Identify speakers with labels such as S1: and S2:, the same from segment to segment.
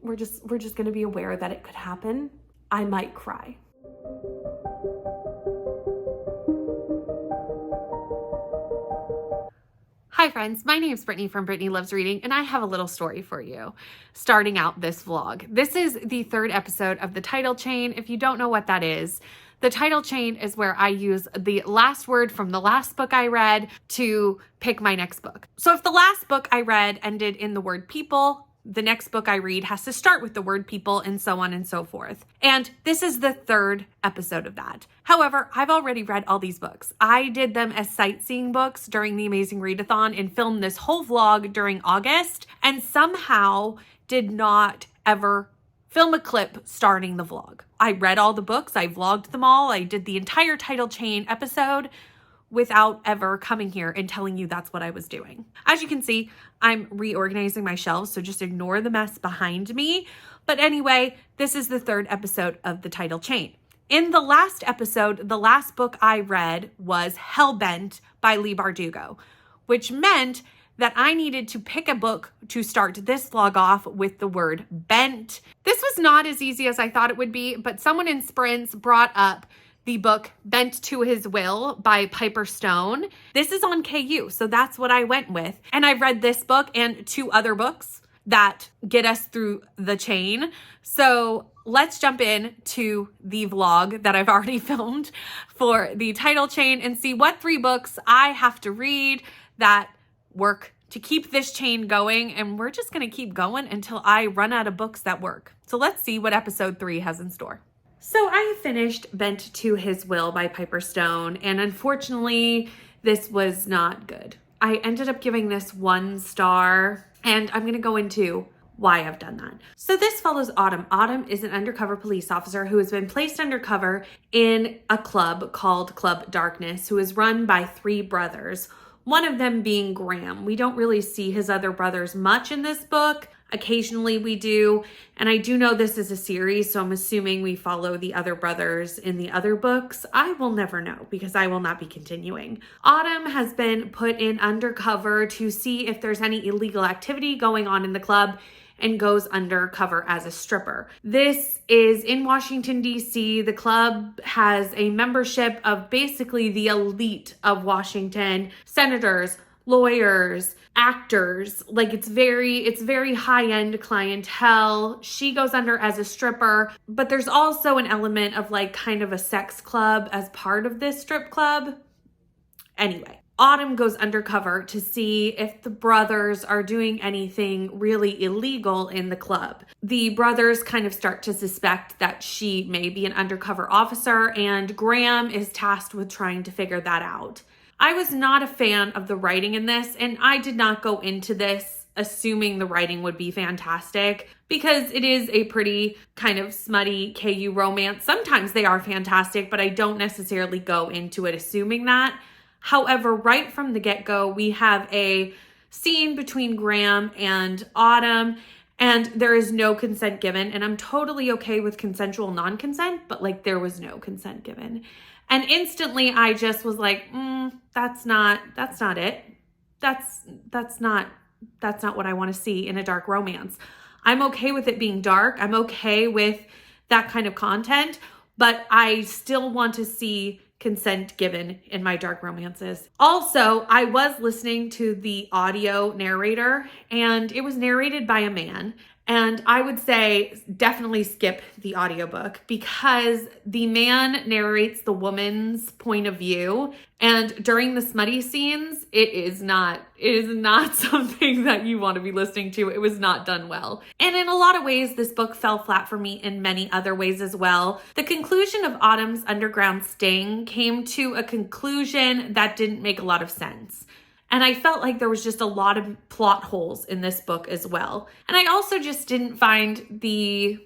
S1: we're just going to be aware that it could happen. I might cry. Hi friends, my name is Brittany from Brittany Loves Reading, and I have a little story for you starting out this vlog. This is the third episode of the title chain. If you don't know what that is, the title chain is where I use the last word from the last book I read to pick my next book. So if the last book I read ended in the word people, the next book I read has to start with the word people, and so on and so forth. And this is the third episode of that. However, I've already read all these books. I did them as sightseeing books during the Amazing Readathon and filmed this whole vlog during August, and somehow did not ever film a clip starting the vlog. I read all the books, I vlogged them all, I did the entire title chain episode without ever coming here and telling you that's what I was doing. As you can see, I'm reorganizing my shelves, so just ignore the mess behind me. But anyway, this is the third episode of the title chain. In the last episode, the last book I read was Hellbent by Leigh Bardugo, which meant that I needed to pick a book to start this vlog off with the word bent. This was not as easy as I thought it would be, but someone in Sprints brought up the book Bent to His Will by Piper Stone. This is on KU, so that's what I went with. And I've read this book and two other books that get us through the chain. So let's jump in to the vlog that I've already filmed for the title chain and see what 3 books I have to read that work to keep this chain going. And we're just gonna keep going until I run out of books that work. So let's see what episode 3 has in store. So I finished Bent to His Will by Piper Stone, and unfortunately, this was not good. I ended up giving this 1 star, and I'm gonna go into why I've done that. So this follows Autumn. Autumn is an undercover police officer who has been placed undercover in a club called Club Darkness, who is run by 3 brothers, one of them being Graham. We don't really see his other brothers much in this book. Occasionally we do, and I do know this is a series, so I'm assuming we follow the other brothers in the other books. I will never know because I will not be continuing. Autumn has been put in undercover to see if there's any illegal activity going on in the club and goes undercover as a stripper. This is in Washington, D.C. The club has a membership of basically the elite of Washington, senators, lawyers, actors. Like it's very high-end clientele. She goes under as a stripper, but there's also an element of like kind of a sex club as part of this strip club. Anyway, Autumn goes undercover to see if the brothers are doing anything really illegal in the club. The brothers kind of start to suspect that she may be an undercover officer, and Graham is tasked with trying to figure that out. I was not a fan of the writing in this, and I did not go into this assuming the writing would be fantastic because it is a pretty kind of smutty KU romance. Sometimes they are fantastic, but I don't necessarily go into it assuming that. However, right from the get-go, we have a scene between Graham and Autumn, and there is no consent given, and I'm totally okay with consensual non-consent, but like there was no consent given. And instantly I just was like, that's not it. That's not what I want to see in a dark romance. I'm okay with it being dark. I'm okay with that kind of content, but I still want to see consent given in my dark romances. Also, I was listening to the audio narrator, and it was narrated by a man. And I would say definitely skip the audiobook because the man narrates the woman's point of view. And during the smutty scenes, it is not something that you want to be listening to. It was not done well. And in a lot of ways, this book fell flat for me in many other ways as well. The conclusion of Autumn's underground sting came to a conclusion that didn't make a lot of sense. And I felt like there was just a lot of plot holes in this book as well. And I also just didn't find the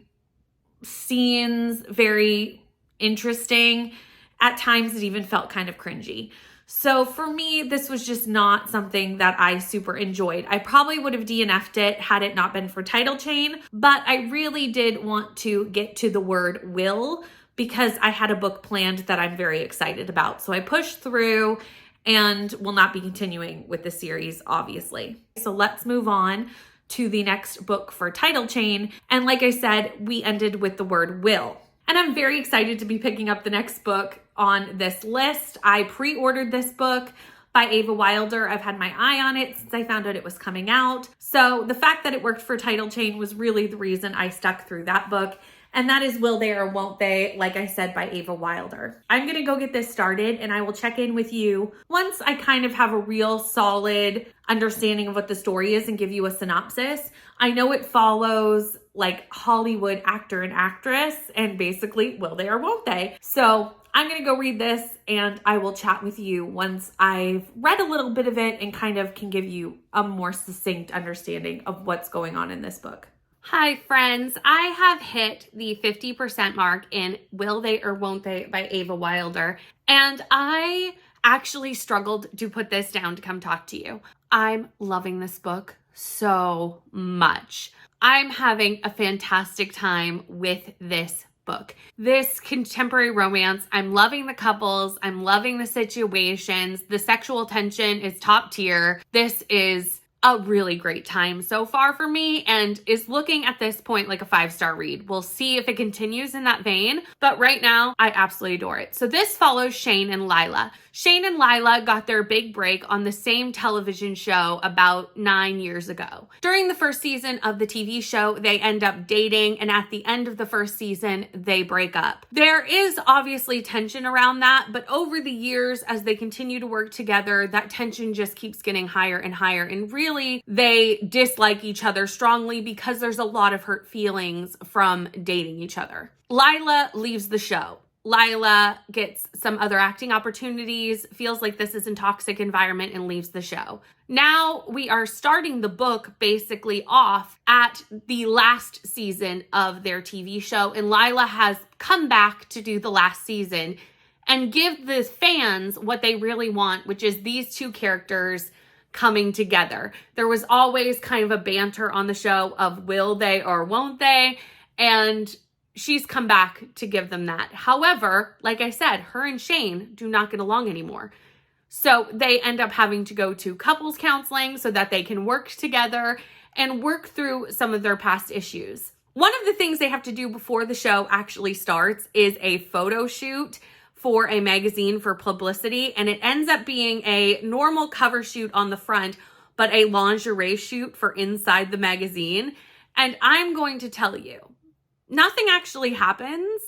S1: scenes very interesting. At times, it even felt kind of cringy. So for me, this was just not something that I super enjoyed. I probably would have DNF'd it had it not been for title chain, but I really did want to get to the word will because I had a book planned that I'm very excited about. So I pushed through and will not be continuing with the series, obviously. So let's move on to the next book for Title Chain. And like I said, we ended with the word will. And I'm very excited to be picking up the next book on this list. I pre-ordered this book by Ava Wilder. I've had my eye on it since I found out it was coming out. So the fact that it worked for Title Chain was really the reason I stuck through that book. And that is Will They or Won't They, like I said, by Ava Wilder. I'm gonna go get this started and I will check in with you once I kind of have a real solid understanding of what the story is and give you a synopsis. I know it follows like Hollywood actor and actress and basically will they or won't they. So I'm gonna go read this and I will chat with you once I've read a little bit of it and kind of can give you a more succinct understanding of what's going on in this book. Hi friends, I have hit the 50% mark in Will They or Won't They by Ava Wilder, and I actually struggled to put this down to come talk to you. I'm loving this book so much. I'm having a fantastic time with this book. This contemporary romance, I'm loving the couples, I'm loving the situations, the sexual tension is top tier. This is a really great time so far for me and is looking at this point like a 5-star read. We'll see if it continues in that vein, but right now I absolutely adore it. So this follows Shane and Lila. Shane and Lila got their big break on the same television show about 9 years ago. During the first season of the TV show, they end up dating, and at the end of the first season, they break up. There is obviously tension around that, but over the years, as they continue to work together, that tension just keeps getting higher and higher, and really, they dislike each other strongly because there's a lot of hurt feelings from dating each other. Lila leaves the show. Lila gets some other acting opportunities, feels like this is a toxic environment, and leaves the show. Now we are starting the book basically off at the last season of their TV show, and Lila has come back to do the last season and give the fans what they really want, which is these two characters coming together. There was always kind of a banter on the show of will they or won't they, and she's come back to give them that. However, like I said, her and Shane do not get along anymore. So they end up having to go to couples counseling so that they can work together and work through some of their past issues. One of the things they have to do before the show actually starts is a photo shoot for a magazine for publicity, and it ends up being a normal cover shoot on the front, but a lingerie shoot for inside the magazine. And I'm going to tell you, nothing actually happens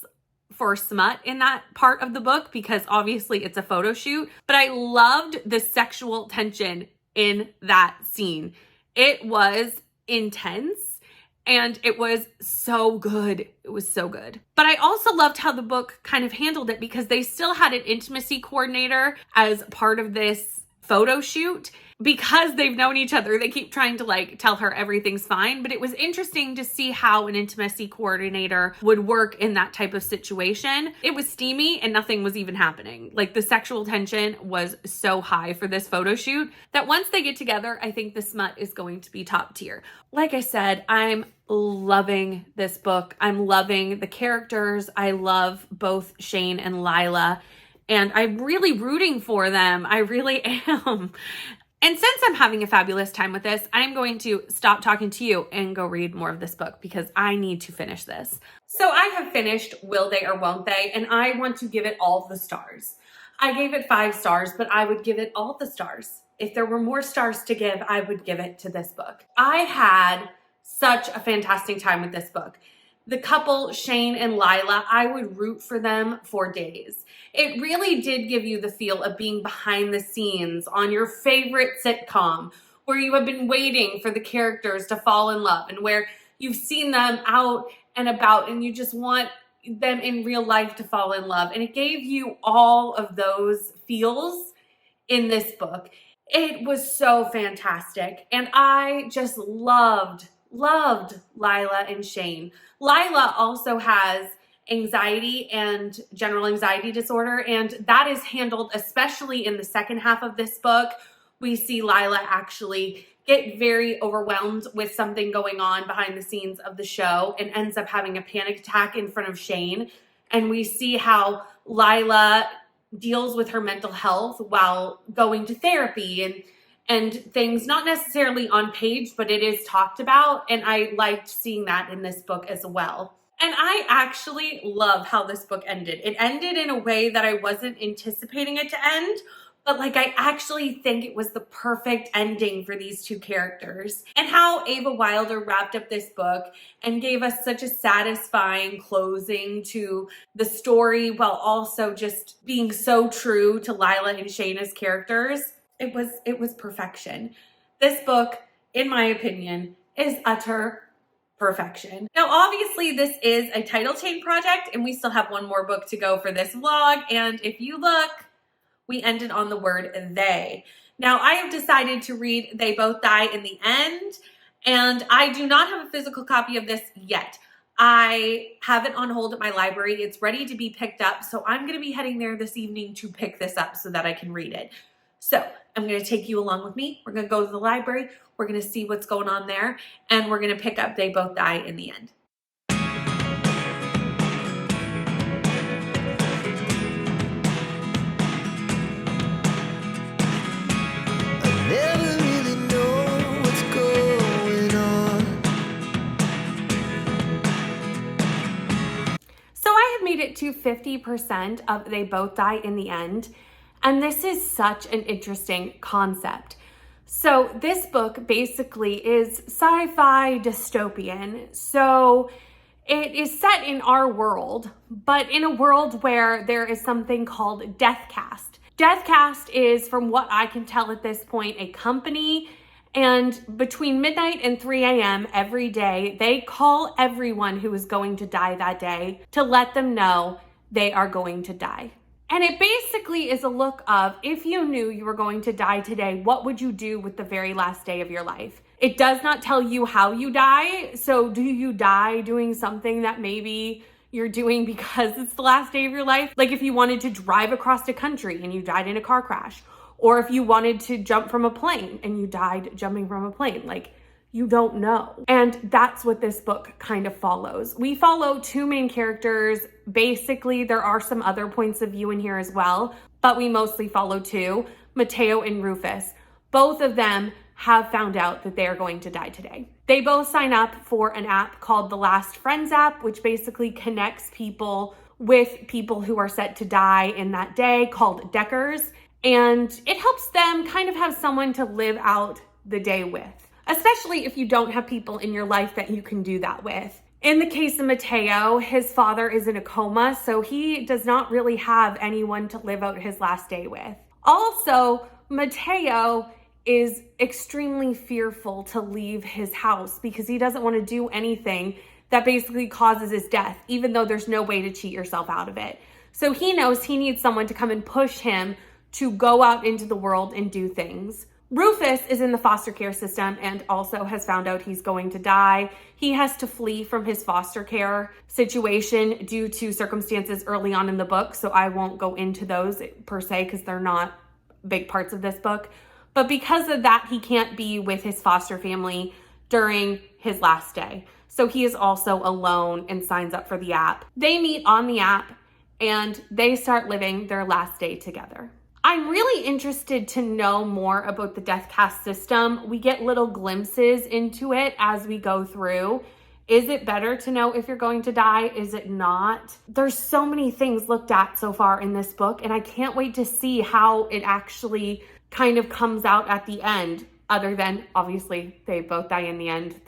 S1: for smut in that part of the book because obviously it's a photo shoot, but I loved the sexual tension in that scene. It was intense and it was so good. It was so good. But I also loved how the book kind of handled it because they still had an intimacy coordinator as part of this photo shoot. Because they've known each other, they keep trying to like tell her everything's fine. But it was interesting to see how an intimacy coordinator would work in that type of situation. It was steamy and nothing was even happening. Like the sexual tension was so high for this photo shoot that once they get together, I think the smut is going to be top tier. Like I said, I'm loving this book. I'm loving the characters. I love both Shane and Lila, and I'm really rooting for them. I really am. And since I'm having a fabulous time with this, I'm going to stop talking to you and go read more of this book because I need to finish this. So I have finished Will They or Won't They, and I want to give it all the stars. I gave it 5 stars, but I would give it all the stars. If there were more stars to give, I would give it to this book. I had such a fantastic time with this book. The couple, Shane and Lila, I would root for them for days. It really did give you the feel of being behind the scenes on your favorite sitcom, where you have been waiting for the characters to fall in love and where you've seen them out and about and you just want them in real life to fall in love. And it gave you all of those feels in this book. It was so fantastic. And I just loved Lila and Shane. Lila also has anxiety and general anxiety disorder, and that is handled especially in the second half of this book. We see Lila actually get very overwhelmed with something going on behind the scenes of the show and ends up having a panic attack in front of Shane. And we see how Lila deals with her mental health while going to therapy and things, not necessarily on page, but it is talked about. And I liked seeing that in this book as well. And I actually love how this book ended. It ended in a way that I wasn't anticipating it to end, but like I actually think it was the perfect ending for these two characters. And how Ava Wilder wrapped up this book and gave us such a satisfying closing to the story while also just being so true to Lila and Shayna's characters. It was perfection. This book, in my opinion, is utter perfection. Now, obviously, this is a title chain project, and we still have one more book to go for this vlog. And if you look, we ended on the word they. Now, I have decided to read They Both Die in the End, and I do not have a physical copy of this yet. I have it on hold at my library. It's ready to be picked up, so I'm going to be heading there this evening to pick this up so that I can read it. So I'm going to take you along with me. We're going to go to the library. We're going to see what's going on there, and we're going to pick up They Both Die in the End. So I have made it to 50% of They Both Die in the End, and this is such an interesting concept. So this book basically is sci-fi dystopian. So it is set in our world, but in a world where there is something called Deathcast. Deathcast is, from what I can tell at this point, a company, and between midnight and 3 a.m. every day, they call everyone who is going to die that day to let them know they are going to die. And it basically is a look of, if you knew you were going to die today, what would you do with the very last day of your life? It does not tell you how you die. So do you die doing something that maybe you're doing because it's the last day of your life? Like if you wanted to drive across the country and you died in a car crash, or if you wanted to jump from a plane and you died jumping from a plane, like you don't know. And that's what this book kind of follows. We follow two main characters. Basically, there are some other points of view in here as well, but we mostly follow two, Mateo and Rufus. Both of them have found out that they are going to die today. They both sign up for an app called the Last Friends app, which basically connects people with people who are set to die in that day, called Deckers. And it helps them kind of have someone to live out the day with, especially if you don't have people in your life that you can do that with. In the case of Mateo, his father is in a coma, so he does not really have anyone to live out his last day with. Also, Mateo is extremely fearful to leave his house because he doesn't want to do anything that basically causes his death, even though there's no way to cheat yourself out of it. So he knows he needs someone to come and push him to go out into the world and do things. Rufus is in the foster care system and also has found out he's going to die. He has to flee from his foster care situation due to circumstances early on in the book, so I won't go into those per se because they're not big parts of this book. But because of that, he can't be with his foster family during his last day. So he is also alone and signs up for the app. They meet on the app and they start living their last day together. I'm really interested to know more about the Deathcast system. We get little glimpses into it as we go through. Is it better to know if you're going to die? Is it not? There's so many things looked at so far in this book, and I can't wait to see how it actually kind of comes out at the end, other than obviously they both die in the end.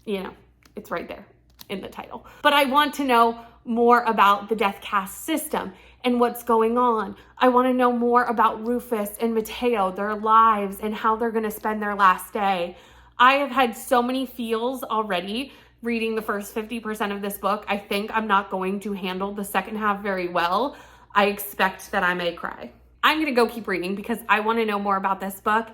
S1: It's right there in the title. But I want to know more about the Deathcast system and what's going on. I want to know more about Rufus and Mateo, their lives, and how they're going to spend their last day. I have had so many feels already reading the first 50% of this book. I think I'm not going to handle the second half very well. I expect that I may cry. I'm going to go keep reading because I want to know more about this book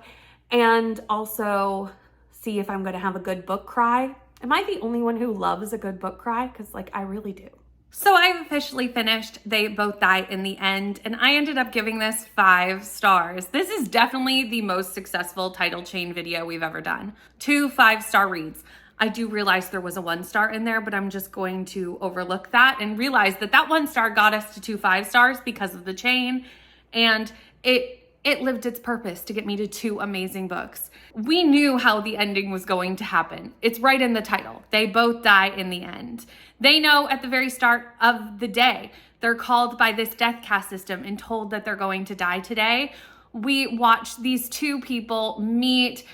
S1: and also see if I'm going to have a good book cry. Am I the only one who loves a good book cry? Because I really do. So I've officially finished They Both Die in the End, and I ended up giving this 5 stars. This is definitely the most successful title chain video we've ever done. 2 5-star reads. I do realize there was a 1 star in there, but I'm just going to overlook that and realize that 1 star got us to 2 5 stars because of the chain, and it it lived its purpose to get me to 2 amazing books. We knew how the ending was going to happen. It's right in the title. They both die in the end. They know at the very start of the day, they're called by this death caste system and told that they're going to die today. We watch these 2 people meet,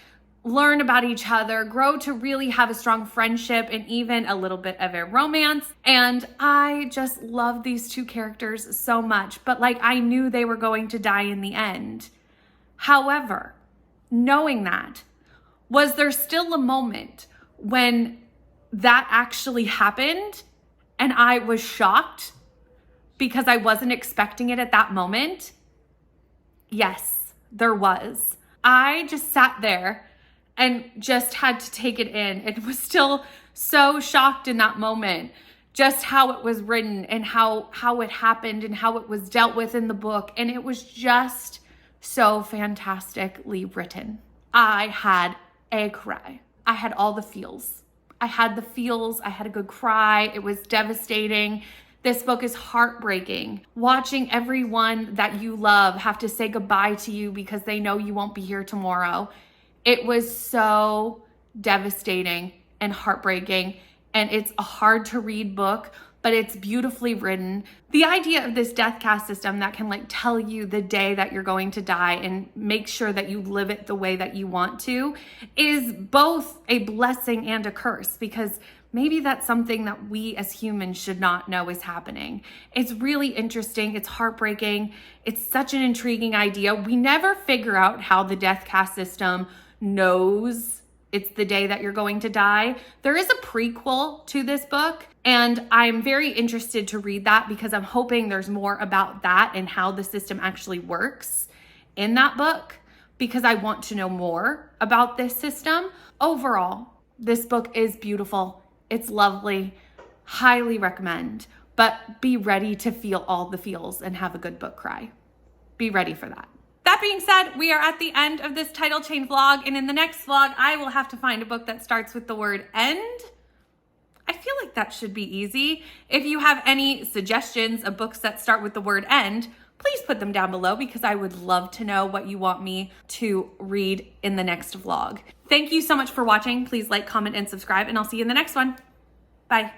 S1: learn about each other, grow to really have a strong friendship and even a little bit of a romance. And I just love these 2 characters so much, but like I knew they were going to die in the end. However, knowing that, was there still a moment when that actually happened and I was shocked because I wasn't expecting it at that moment? Yes, there was. I just sat there and just had to take it in. It was still so shocked in that moment, just how it was written and how it happened and how it was dealt with in the book. And it was just so fantastically written. I had a cry. I had all the feels. I had the feels. I had a good cry. It was devastating. This book is heartbreaking. Watching everyone that you love have to say goodbye to you because they know you won't be here tomorrow. It was so devastating and heartbreaking, and it's a hard to read book, but it's beautifully written. The idea of this death caste system that can like tell you the day that you're going to die and make sure that you live it the way that you want to is both a blessing and a curse, because maybe that's something that we as humans should not know is happening. It's really interesting. It's heartbreaking. It's such an intriguing idea. We never figure out how the death caste system knows it's the day that you're going to die. There is a prequel to this book, and I'm very interested to read that because I'm hoping there's more about that and how the system actually works in that book, because I want to know more about this system. Overall, this book is beautiful. It's lovely. Highly recommend, but be ready to feel all the feels and have a good book cry. Be ready for that. That being said, we are at the end of this title chain vlog, and in the next vlog, I will have to find a book that starts with the word end. I feel like that should be easy. If you have any suggestions of books that start with the word end, please put them down below because I would love to know what you want me to read in the next vlog. Thank you so much for watching. Please like, comment, and subscribe, and I'll see you in the next one. Bye.